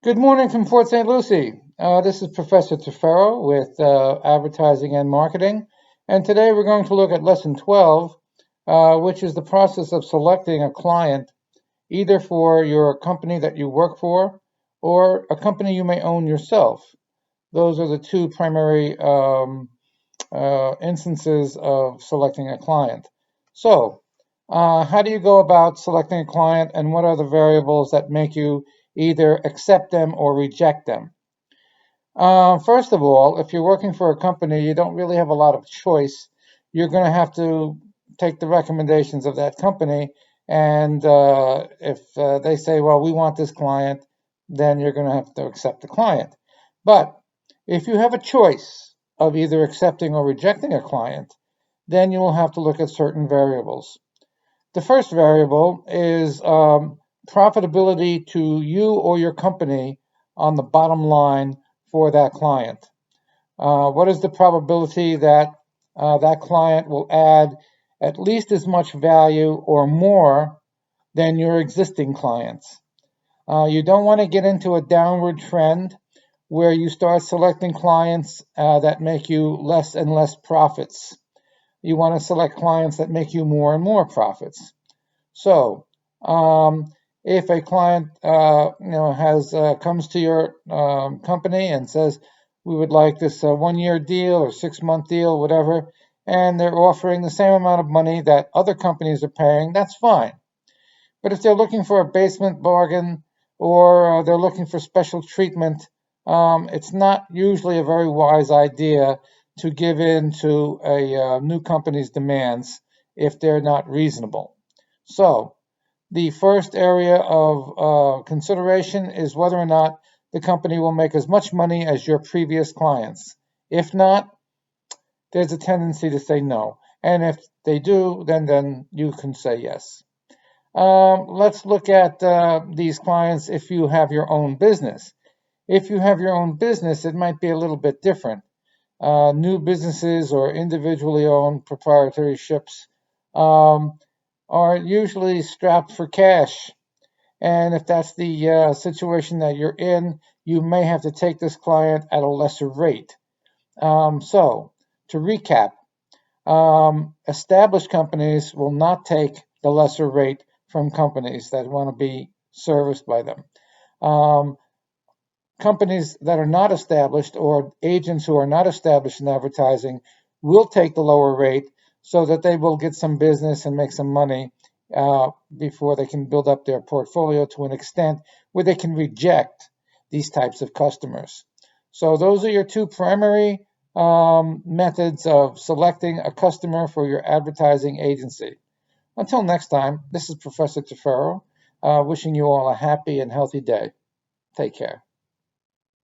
Good morning from Fort St. Lucie. This is Professor Tefero with Advertising and Marketing, and today we're going to look at Lesson 12, which is the process of selecting a client either for your company that you work for or a company you may own yourself. Those are the two primary instances of selecting a client. So, how do you go about selecting a client, and what are the variables that make you either accept them or reject them? First of all, if you're working for a company, you don't really have a lot of choice. You're going to have to take the recommendations of that company, and if they say, well, we want this client, then you're going to have to accept the client. But if you have a choice of either accepting or rejecting a client, then you will have to look at certain variables. The first variable is profitability to you or your company on the bottom line for that client. What is the probability that that client will add at least as much value or more than your existing clients? You don't want to get into a downward trend where you start selecting clients that make you less and less profits. You want to select clients that make you more and more profits. So, if a client, has comes to your company and says, "We would like this 1-year deal or 6-month deal, whatever," and they're offering the same amount of money that other companies are paying, that's fine. But if they're looking for a basement bargain or they're looking for special treatment, it's not usually a very wise idea to give in to a new company's demands if they're not reasonable. So, the first area of consideration is whether or not the company will make as much money as your previous clients. If not, there's a tendency to say no. And if they do, then you can say yes. Let's look at these clients if you have your own business. If you have your own business, it might be a little bit different. New businesses or individually owned proprietorships are usually strapped for cash. And if that's the situation that you're in, you may have to take this client at a lesser rate. So, to recap, established companies will not take the lesser rate from companies that want to be serviced by them. Companies that are not established or agents who are not established in advertising will take the lower rate so that they will get some business and make some money before they can build up their portfolio to an extent where they can reject these types of customers. So those are your two primary methods of selecting a customer for your advertising agency. Until next time, this is Professor Tefero, wishing you all a happy and healthy day. Take care.